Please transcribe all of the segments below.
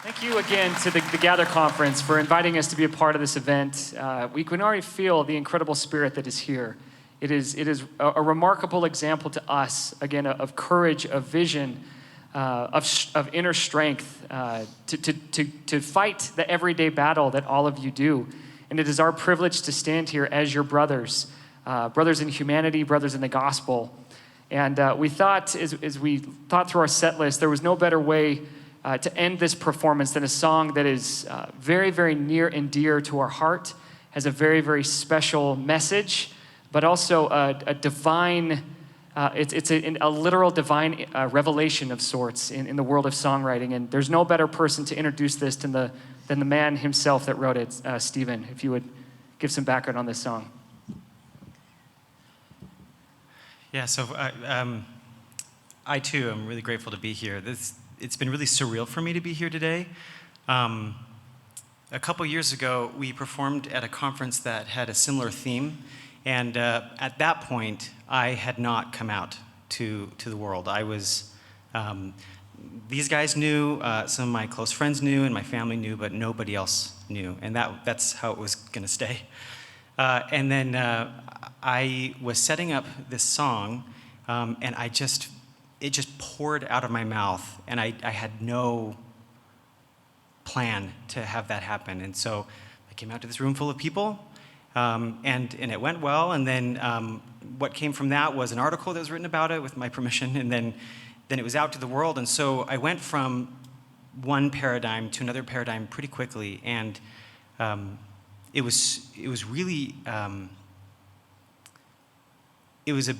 Thank you again to the Gather Conference for inviting us to be a part of this event. We can already feel the incredible spirit that is here. It is a remarkable example to us, again, of courage, of vision, of inner strength to fight the everyday battle that all of you do. And it is our privilege to stand here as your brothers, brothers in humanity, brothers in the gospel. And we thought, as we thought through our set list, there was no better way to end this performance than a song that is very, very near and dear to our heart, has a very, very special message, but also a divine, it's a literal divine revelation of sorts in the world of songwriting. And there's no better person to introduce this than the man himself that wrote it, Stephen, if you would give some background on this song. Yeah, so I too am really grateful to be here. It's been really surreal for me to be here today. A couple years ago, we performed at a conference that had a similar theme, and at that point, I had not come out to the world. I was, these guys knew, some of my close friends knew, and my family knew, but nobody else knew, and that's how it was gonna stay. And then I was setting up this song, and it just poured out of my mouth, and I had no plan to have that happen. And so I came out to this room full of people, and it went well. And then what came from that was an article that was written about it with my permission, and then it was out to the world. And so I went from one paradigm to another paradigm pretty quickly, and it was really it was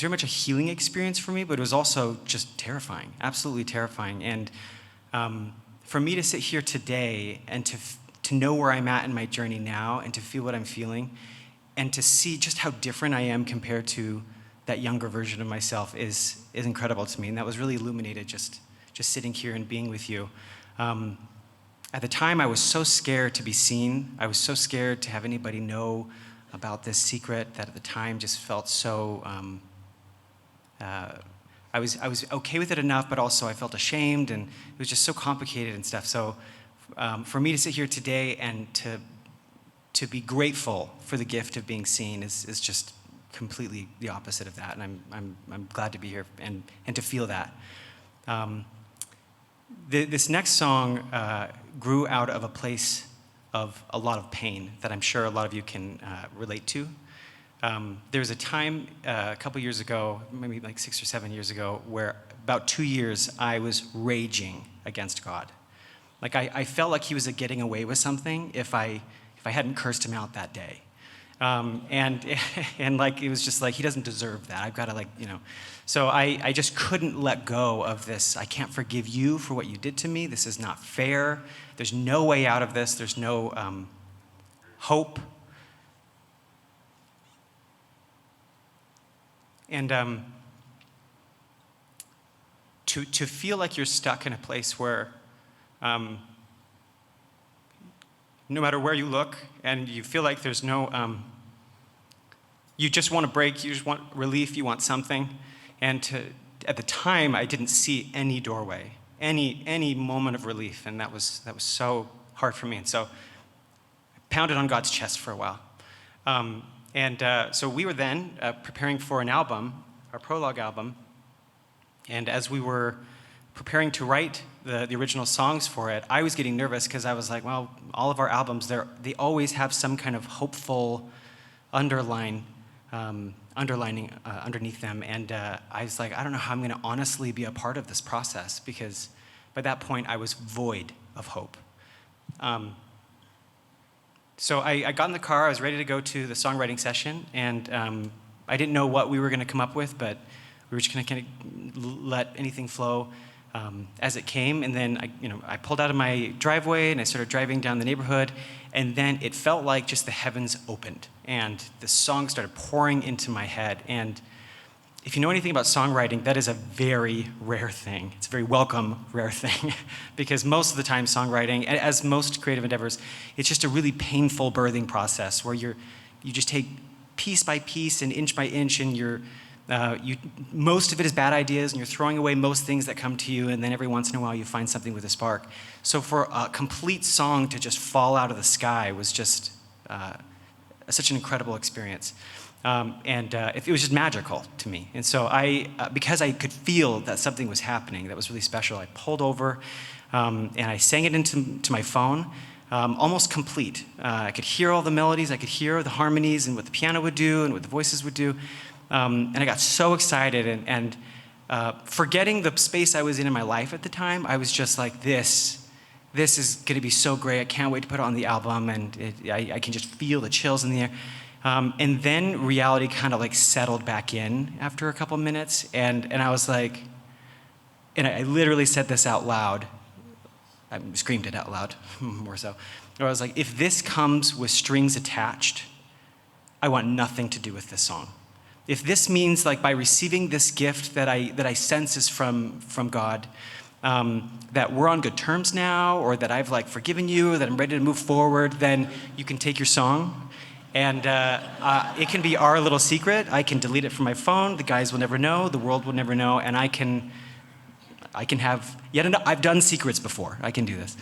very much a healing experience for me, but it was also just terrifying, absolutely terrifying. And for me to sit here today and to know where I'm at in my journey now, and to feel what I'm feeling, and to see just how different I am compared to that younger version of myself is incredible to me. And that was really illuminated just sitting here and being with you. At the time, I was so scared to be seen. I was so scared to have anybody know about this secret that at the time just felt so, I was okay with it enough, but also I felt ashamed, and it was just so complicated and stuff. So for me to sit here today and to be grateful for the gift of being seen is just completely the opposite of that, and I'm glad to be here and to feel that. This next song grew out of a place of a lot of pain that I'm sure a lot of you can relate to. There was a time a couple years ago, maybe like 6 or 7 years ago, where about 2 years I was raging against God. Like I felt like he was getting away with something if I hadn't cursed him out that day. And like it was just like, he doesn't deserve that. I've got to So I just couldn't let go of this. I can't forgive you for what you did to me. This is not fair. There's no way out of this. There's no hope. And to feel like you're stuck in a place where no matter where you look, and you feel like there's no, you just want a break, you just want relief, you want something. And at the time, I didn't see any doorway, any moment of relief, and that was so hard for me. And so I pounded on God's chest for a while. So we were then preparing for an album, our prologue album, and as we were preparing to write the original songs for it, I was getting nervous because I was like, well, all of our albums, they always have some kind of hopeful underlining underneath them. And I was like, I don't know how I'm going to honestly be a part of this process, because by that point I was void of hope. So I got in the car, I was ready to go to the songwriting session, and I didn't know what we were going to come up with, but we were just going to kind of let anything flow as it came. And then I pulled out of my driveway and I started driving down the neighborhood, and then it felt like just the heavens opened and the song started pouring into my head. And if you know anything about songwriting, that is a very rare thing. It's a very welcome, rare thing, because most of the time songwriting, as most creative endeavors, it's just a really painful birthing process where you just take piece by piece and inch by inch, and you're Most of it is bad ideas, and you're throwing away most things that come to you, and then every once in a while you find something with a spark. So for a complete song to just fall out of the sky was just such an incredible experience. It was just magical to me. And so because I could feel that something was happening that was really special, I pulled over and I sang it into my phone, almost complete. I could hear all the melodies, I could hear the harmonies and what the piano would do and what the voices would do. And I got so excited and forgetting the space I was in my life at the time, I was just like, this is going to be so great. I can't wait to put it on the album, and I can just feel the chills in the air. And then reality kind of like settled back in after a couple minutes, and I was like, and I literally said this out loud. I screamed it out loud, more so. I was like, if this comes with strings attached, I want nothing to do with this song. If this means, like, by receiving this gift that I sense is from God, that we're on good terms now, or that I've like forgiven you, or that I'm ready to move forward, then you can take your song, and it can be our little secret. I can delete it from my phone. The guys will never know. The world will never know, and I can have yet another. I've done secrets before. I can do this,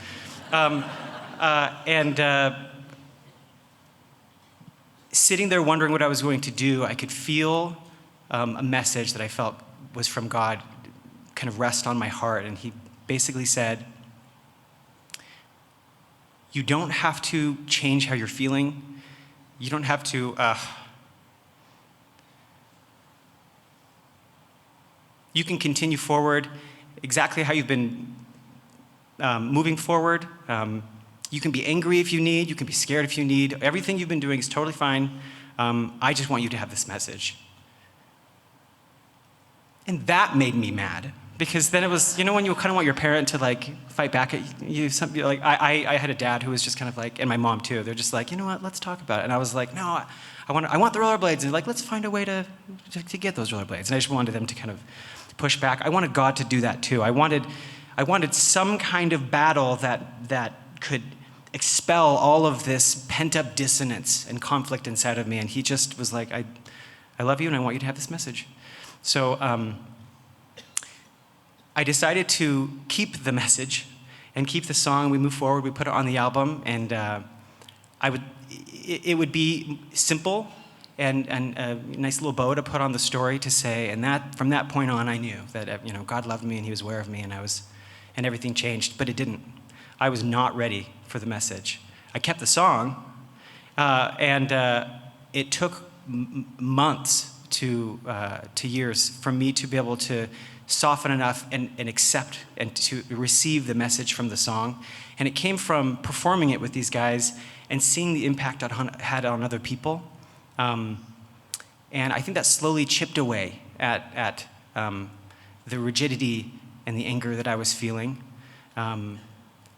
sitting there wondering what I was going to do, I could feel a message that I felt was from God kind of rest on my heart. And he basically said, you don't have to change how you're feeling. You don't have to, you can continue forward exactly how you've been moving forward. You can be angry if you need. You can be scared if you need. Everything you've been doing is totally fine. I just want you to have this message. And that made me mad, because then it was, you know, when you kind of want your parent to like fight back at you. Like I had a dad who was just kind of like, and my mom too. They're just like, you know what? Let's talk about it. And I was like, no, I want the rollerblades. And like, let's find a way to get those rollerblades. And I just wanted them to kind of push back. I wanted God to do that too. I wanted some kind of battle that could expel all of this pent-up dissonance and conflict inside of me. And he just was like, I love you, and I want you to have this message. So I decided to keep the message and keep the song. We moved forward. We put it on the album, and it would be simple and a nice little bow to put on the story to say. And that from that point on, I knew that God loved me and He was aware of me, and everything changed. But it didn't. I was not ready for the message. I kept the song, and it took months to years for me to be able to soften enough and accept and to receive the message from the song. And it came from performing it with these guys and seeing the impact it had on other people. And I think that slowly chipped away at the rigidity and the anger that I was feeling,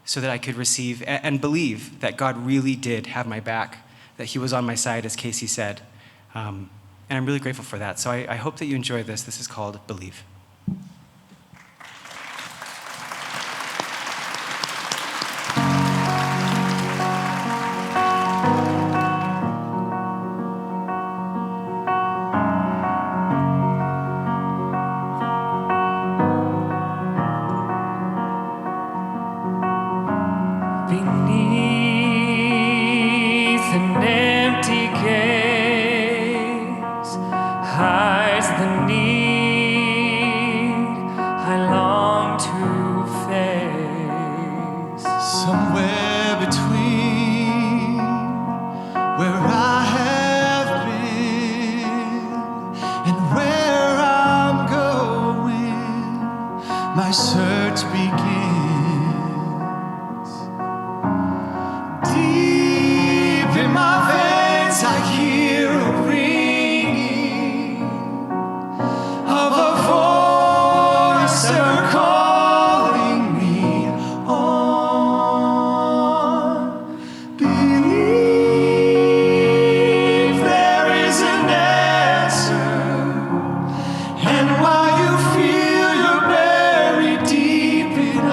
so that I could receive and believe that God really did have my back, that He was on my side, as Casey said. And I'm really grateful for that. So I hope that you enjoy this. This is called Believe. Beneath an empty gaze hides the need I long to face. Somewhere between where I have been and where I'm going, my search begins. Deep in my veins I hear a ringing of a voice ever calling me on. Believe there is an answer, and while you feel you're buried deep in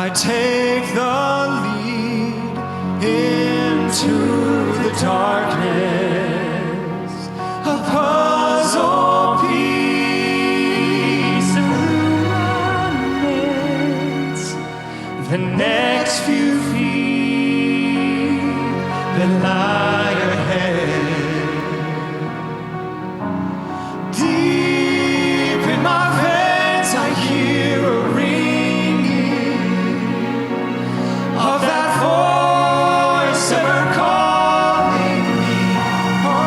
I take the lead into the darkness, a puzzle piece illuminates the next few feet that lie ahead. Deep in my veins I hear a ringing of that voice ever calling me on.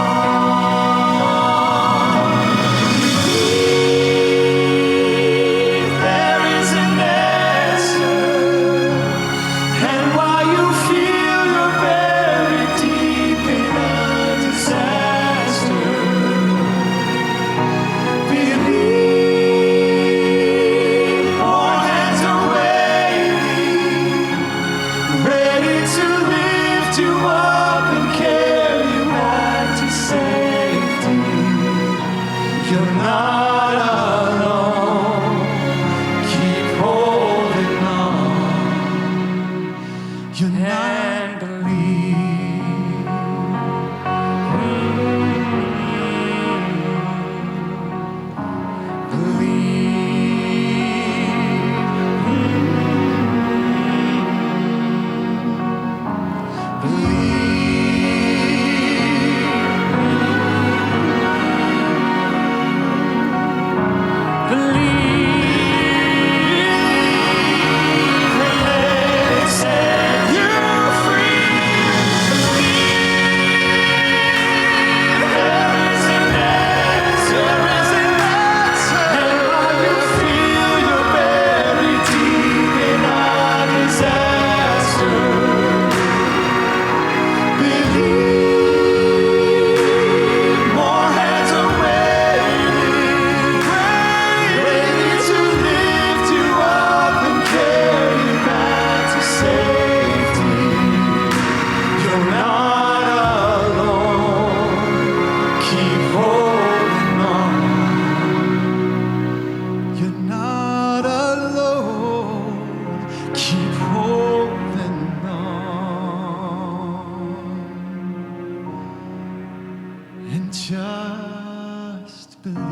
If there is an answer, and while you feel you're buried deep in a disaster, believe more hands are waiting, ready to lift you up and carry you back to safety. You're not alone. Keep holding on. You're not believe. Just believe.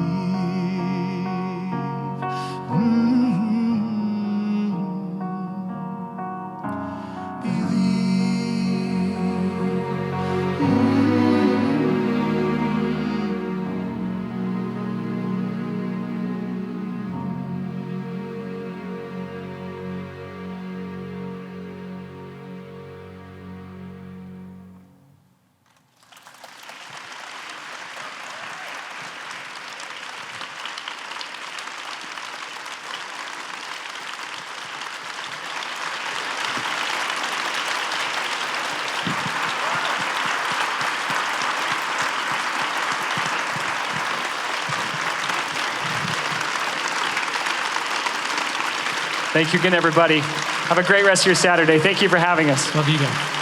Thank you again, everybody. Have a great rest of your Saturday. Thank you for having us. Love you guys.